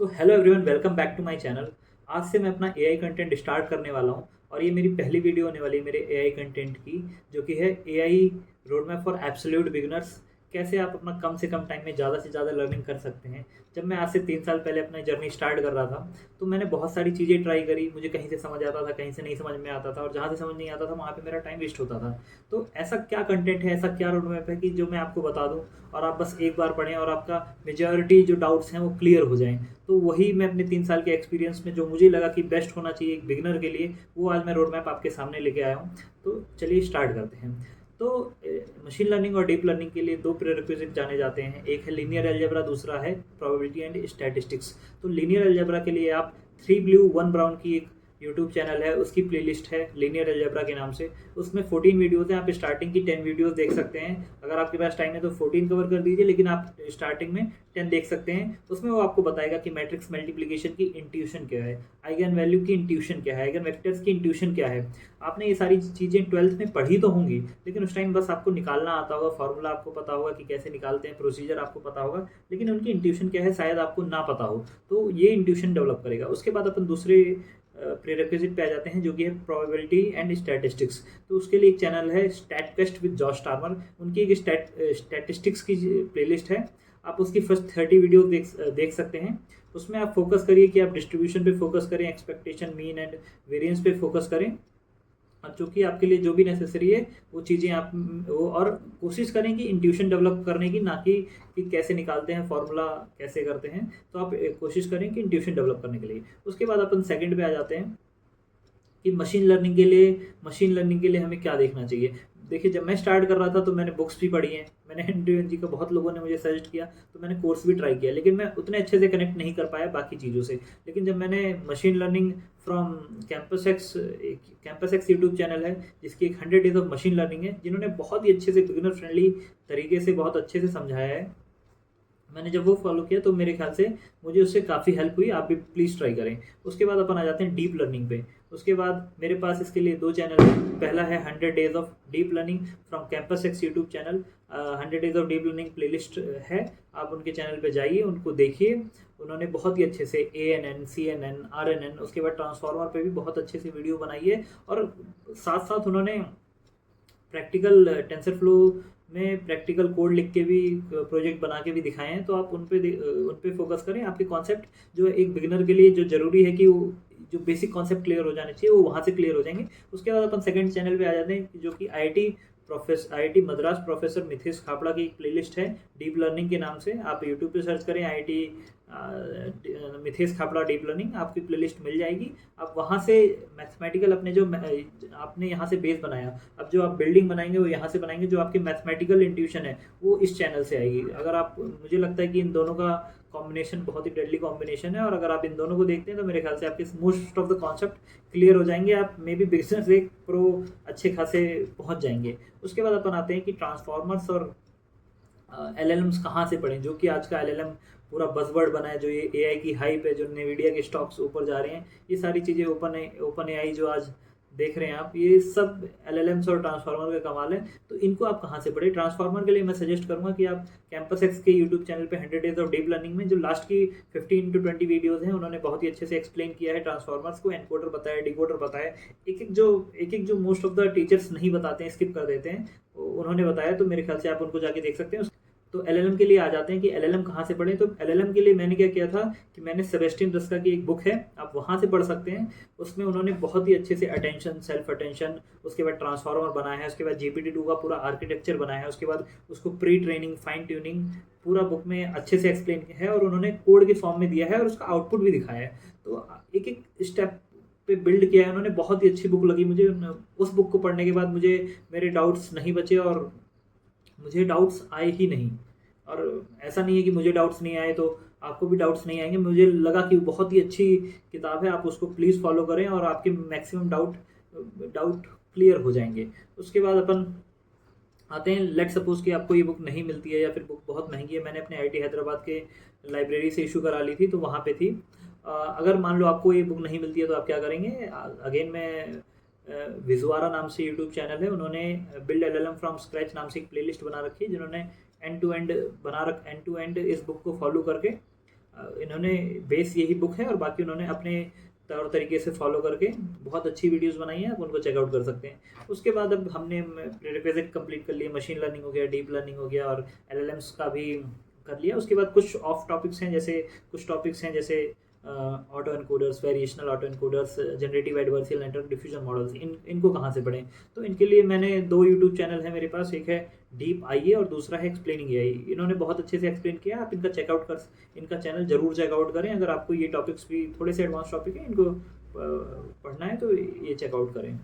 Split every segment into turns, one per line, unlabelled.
तो hello everyone, welcome back to my channel. आज से मैं अपना एआई कंटेंट स्टार्ट करने वाला हूँ और ये मेरी पहली वीडियो होने वाली है मेरे एआई कंटेंट की, जो कि है AI road map for absolute beginners. कैसे आप अपना कम से कम टाइम में ज़्यादा से ज़्यादा लर्निंग कर सकते हैं। जब मैं आज से 3 साल पहले अपना जर्नी स्टार्ट कर रहा था तो मैंने बहुत सारी चीज़ें ट्राई करी। मुझे कहीं से समझ आता था, कहीं से नहीं समझ में आता था, और जहाँ से समझ नहीं आता था वहाँ पे मेरा टाइम वेस्ट होता था। तो ऐसा क्या कंटेंट है, ऐसा क्या रोड मैप है कि जो मैं आपको बता दूँ और आप बस एक बार पढ़ें और आपका मेजॉरिटी जो डाउट्स हैं वो क्लियर हो जाएँ। तो वही मैं अपने 3 साल के एक्सपीरियंस में जो मुझे लगा कि बेस्ट होना चाहिए एक बिगिनर के लिए, वो आज मैं रोड मैप आपके सामने लेके आया हूँ। तो चलिए स्टार्ट करते हैं। तो मशीन लर्निंग और डीप लर्निंग के लिए दो प्रेरेक्विजिट जाने जाते हैं। एक है लीनियर अलजेब्रा, दूसरा है प्रोबेबिलिटी एंड स्टैटिस्टिक्स। तो लीनियर अलजेब्रा के लिए आप 3 ब्लू 1 ब्राउन की एक यूट्यूब चैनल है, उसकी प्लेलिस्ट है लीनियर अलजेब्रा के नाम से। उसमें 14 वीडियोज़ हैं। आप स्टार्टिंग की 10 वीडियोज़ देख सकते हैं। अगर आपके पास टाइम है तो 14 कवर कर दीजिए, लेकिन आप स्टार्टिंग में 10 देख सकते हैं। उसमें वो आपको बताएगा कि मैट्रिक्स मल्टीप्लिकेशन की इंट्यूशन क्या है, आइगन वैल्यू की इंट्यूशन क्या है, आइगन वेक्टर्स की इंट्यूशन क्या है। आपने ये सारी चीज़ें 12th में पढ़ी तो होंगी, लेकिन उस टाइम बस आपको निकालना आता होगा, फॉर्मूला आपको पता होगा कि कैसे निकालते हैं, प्रोसीजर आपको पता होगा, लेकिन उनकी इंट्यूशन क्या है शायद आपको ना पता हो। तो ये इंट्यूशन डेवलप करेगा। उसके बाद अपन दूसरे प्रीरेक्विजिट पे आ जाते हैं, जो कि है प्रोबेबिलिटी एंड स्टैटिस्टिक्स। तो उसके लिए एक चैनल है स्टैटकेस्ट विद जॉश टार्मर। उनकी एक स्टैटिस्टिक्स की प्लेलिस्ट है। आप उसकी फर्स्ट 30 वीडियो देख सकते हैं। उसमें आप फोकस करिए कि आप डिस्ट्रीब्यूशन पे फोकस करें, एक्सपेक्टेशन, मीन एंड वेरिएंस पे फोकस करें, और जो कि आपके लिए जो भी नेसेसरी है वो चीज़ें आप वो, और कोशिश करें कि इंट्यूशन डेवलप करने की, ना कि कैसे निकालते हैं फॉर्मूला, कैसे करते हैं। तो आप कोशिश करें कि इंट्यूशन डेवलप करने के लिए। उसके बाद अपन सेकंड पे आ जाते हैं कि मशीन लर्निंग के लिए हमें क्या देखना चाहिए। देखिए, जब मैं स्टार्ट कर रहा था तो मैंने बुक्स भी पढ़ी हैं, मैंने एनजी का बहुत लोगों ने मुझे सजेस्ट किया, तो मैंने कोर्स भी ट्राई किया, लेकिन मैं उतने अच्छे से कनेक्ट नहीं कर पाया बाकी चीज़ों से। लेकिन जब मैंने machine learning from campus x YouTube channel है, जिसकी एक 100 डेज ऑफ मशीन लर्निंग है, जिन्होंने बहुत ही अच्छे से बिगिनर फ्रेंडली तरीके से बहुत अच्छे से समझाया है, मैंने जब वो फॉलो किया तो मेरे ख्याल से मुझे उससे काफ़ी हेल्प हुई। आप भी प्लीज़ ट्राई करें। उसके बाद अपन आ जाते हैं डीप लर्निंग पे। उसके बाद मेरे पास इसके लिए दो चैनल हैं। पहला है 100 days of deep learning from campus x YouTube channel. 100 days of deep learning playlist है, आप उनके चैनल पे जाइए, उनको देखिए। उन्होंने बहुत ही अच्छे से ANN, CNN, RNN, उसके बाद ट्रांसफार्मर पे भी बहुत अच्छे से वीडियो बनाई है, और साथ साथ उन्होंने प्रैक्टिकल टेंसर फ्लो में प्रैक्टिकल कोड लिख के भी प्रोजेक्ट बना के भी दिखाए हैं। तो आप उन पे फोकस करें। आपके कॉन्सेप्ट जो एक बिगिनर के लिए जो ज़रूरी है कि वो जो बेसिक कॉन्सेप्ट क्लियर हो जाने चाहिए, वो वहाँ से क्लियर हो जाएंगे। उसके बाद अपन सेकंड चैनल पे आ जाते हैं, जो कि IIT मद्रास प्रोफेसर मिथिश खापड़ा की एक प्लेलिस्ट है डीप लर्निंग के नाम से। आप यूट्यूब पे सर्च करें मिथिश खापड़ा डीप लर्निंग, आपकी प्लेलिस्ट मिल जाएगी। आप वहाँ से मैथमेटिकल अपने जो आपने यहाँ से बेस बनाया, अब जो आप बिल्डिंग बनाएंगे वो यहाँ से बनाएंगे। जो आपकी मैथमेटिकल इंट्यूशन है वो इस चैनल से आएगी। अगर आप, मुझे लगता है कि इन दोनों का कॉम्बिनेशन बहुत ही डेडली कॉम्बिनेशन है, और अगर आप इन दोनों को देखते हैं तो मेरे ख्याल से आपके most of the concept clear हो जाएंगे। आप मे बी बिजनेस से प्रो अच्छे खासे पहुंच जाएंगे। उसके बाद अपन आते हैं कि ट्रांसफॉर्मर्स और LLMs कहाँ से पढ़ें, जो कि आज का LLM पूरा बजवर्ड बना है। जो ये AI की हाइप है, जो NVIDIA के स्टॉक्स ऊपर जा रहे हैं, ये सारी चीज़ें ओपन AI जो आज देख रहे हैं आप, ये सब LLMs और ट्रांसफार्मर का कमाल है। तो इनको आप कहाँ से पढ़ें। ट्रांसफार्मर के लिए मैं सजेस्ट करूँगा कि आप कैंपस एक्स के यूट्यूब चैनल पे 100 डेज ऑफ डीप लर्निंग में जो लास्ट की 15 to 20 वीडियोज़ हैं, उन्होंने बहुत ही अच्छे से एक्सप्लेन किया है ट्रांसफार्मर्स को। एनकोडर बताया, डिकोडर बताया, एक एक जो मोस्ट ऑफ द टीचर्स नहीं बताते हैं, स्किप कर देते हैं, उन्होंने बताया। तो मेरे ख्याल से आप उनको जाके देख सकते हैं। तो LLM के लिए आ जाते हैं कि LLM कहाँ से पढ़ें। तो LLM के लिए मैंने क्या किया था कि मैंने सेबेस्टियन रस्का की एक बुक है, आप वहाँ से पढ़ सकते हैं। उसमें उन्होंने बहुत ही अच्छे से अटेंशन, सेल्फ अटेंशन, उसके बाद ट्रांसफार्मर बनाया है, उसके बाद GPT-2 का पूरा आर्किटेक्चर बनाया है, उसके बाद उसको प्री ट्रेनिंग, फाइन ट्यूनिंग पूरा बुक में अच्छे से एक्सप्लेन किया है, और उन्होंने कोड के फॉर्म में दिया है, और उसका आउटपुट भी दिखाया है। तो एक एक स्टेप पे बिल्ड किया है उन्होंने। बहुत ही अच्छी बुक लगी मुझे। उस बुक को पढ़ने के बाद मुझे मेरे डाउट्स नहीं बचे, और मुझे डाउट्स आए ही नहीं। और ऐसा नहीं है कि मुझे डाउट्स नहीं आए तो आपको भी डाउट्स नहीं आएंगे। मुझे लगा कि बहुत ही अच्छी किताब है, आप उसको प्लीज़ फॉलो करें और आपके मैक्सिमम डाउट क्लियर हो जाएंगे। उसके बाद अपन आते हैं, लेट सपोज कि आपको ये बुक नहीं मिलती है, या फिर बुक बहुत महंगी है। मैंने अपने IIT हैदराबाद के लाइब्रेरी से इशू करा ली थी, तो वहाँ पे थी। अगर मान लो आपको ये बुक नहीं मिलती है तो आप क्या करेंगे। अगेन मैं विजुआरा नाम से यूट्यूब चैनल है, उन्होंने बिल्ड LLM फ्रॉम स्क्रैच नाम से एक प्लेलिस्ट बना रखी है, जिन्होंने एंड टू एंड इस बुक को फॉलो करके इन्होंने बेस यही बुक है और बाकी उन्होंने अपने तौर तरीके से फॉलो करके बहुत अच्छी वीडियोस बनाई हैं, आप उनको चेकआउट कर सकते हैं। उसके बाद अब हमने प्रीरिक्विजिट कंप्लीट कर लिए, मशीन लर्निंग हो गया, डीप लर्निंग हो गया और एलएलएम्स का भी कर लिया। उसके बाद कुछ ऑफ टॉपिक्स हैं, जैसे कुछ टॉपिक्स हैं जैसे auto encoders, variational auto encoders, generative adversarial network diffusion models, इनको कहाँ से पढ़ें। तो इनके लिए मैंने 2 यूट्यूब चैनल है मेरे पास, एक है डीप आईए और दूसरा है एक्सप्लेनिंग एआई। इन्होंने बहुत अच्छे से एक्सप्लेन किया, आप इनका चेकआउट कर, इनका चैनल जरूर चेकआउट करें। अगर आपको ये टॉपिक्स भी थोड़े से एडवांस टॉपिक है, इनको पढ़ना है तो ये चेकआउट करें।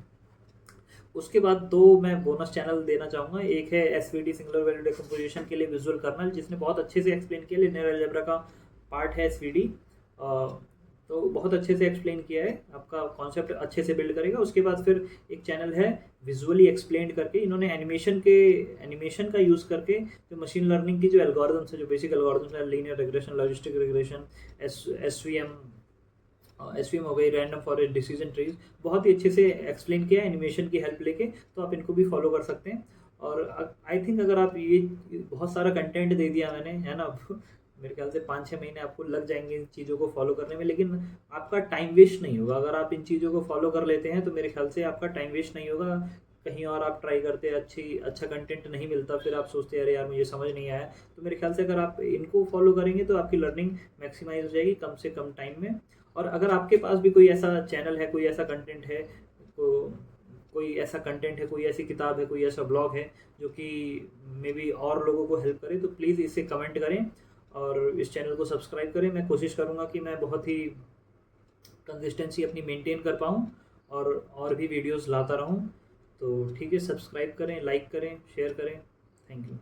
उसके बाद 2 मैं बोनस चैनल देना चाहूँगा। एक है एसवीडी सिंगुलर वैल्यू डिकम्पोजिशन के लिए विजुअल कर्नल, जिसने बहुत अच्छे से एक्सप्लेन किया। लिनियर अलजेब्रा का पार्ट है एसवीडी, तो बहुत अच्छे से एक्सप्लेन किया है, आपका कॉन्सेप्ट अच्छे से बिल्ड करेगा। उसके बाद फिर एक चैनल है विजुअली एक्सप्लेन्ड करके, इन्होंने एनिमेशन का यूज़ करके जो मशीन लर्निंग की जो एल्गोरिथम्स है, जो बेसिक एल्गोरिथम्स है, linear regression, logistic regression, SVM हो गई, रैंडम फॉरेस्ट डिसीजन ट्रीज, बहुत ही अच्छे से एक्सप्लेन किया है एनिमेशन की हेल्प लेके। तो आप इनको भी फॉलो कर सकते हैं। और आई थिंक अगर आप ये बहुत सारा कंटेंट दे दिया मैंने, है ना, मेरे ख्याल से 5-6 महीने आपको लग जाएंगे इन चीज़ों को फॉलो करने में, लेकिन आपका टाइम वेस्ट नहीं होगा। अगर आप इन चीज़ों को फॉलो कर लेते हैं तो मेरे ख्याल से आपका टाइम वेस्ट नहीं होगा। कहीं और आप ट्राई करते अच्छा कंटेंट नहीं मिलता, फिर आप सोचते हैं अरे यार मुझे समझ नहीं आया। तो मेरे ख्याल से अगर आप इनको फॉलो करेंगे तो आपकी लर्निंग मैक्सिमाइज हो जाएगी कम से कम टाइम में। और अगर आपके पास भी कोई ऐसा चैनल है, कोई ऐसा कंटेंट है, कोई ऐसी किताब है, कोई ऐसा ब्लॉग है जो कि मे बी और लोगों को हेल्प करे, तो प्लीज़ इसे कमेंट करें और इस चैनल को सब्सक्राइब करें। मैं कोशिश करूँगा कि मैं बहुत ही कंसिस्टेंसी अपनी मेंटेन कर पाऊँ और भी वीडियोस लाता रहूँ। तो ठीक है, सब्सक्राइब करें, लाइक करें, शेयर करें। Thank you.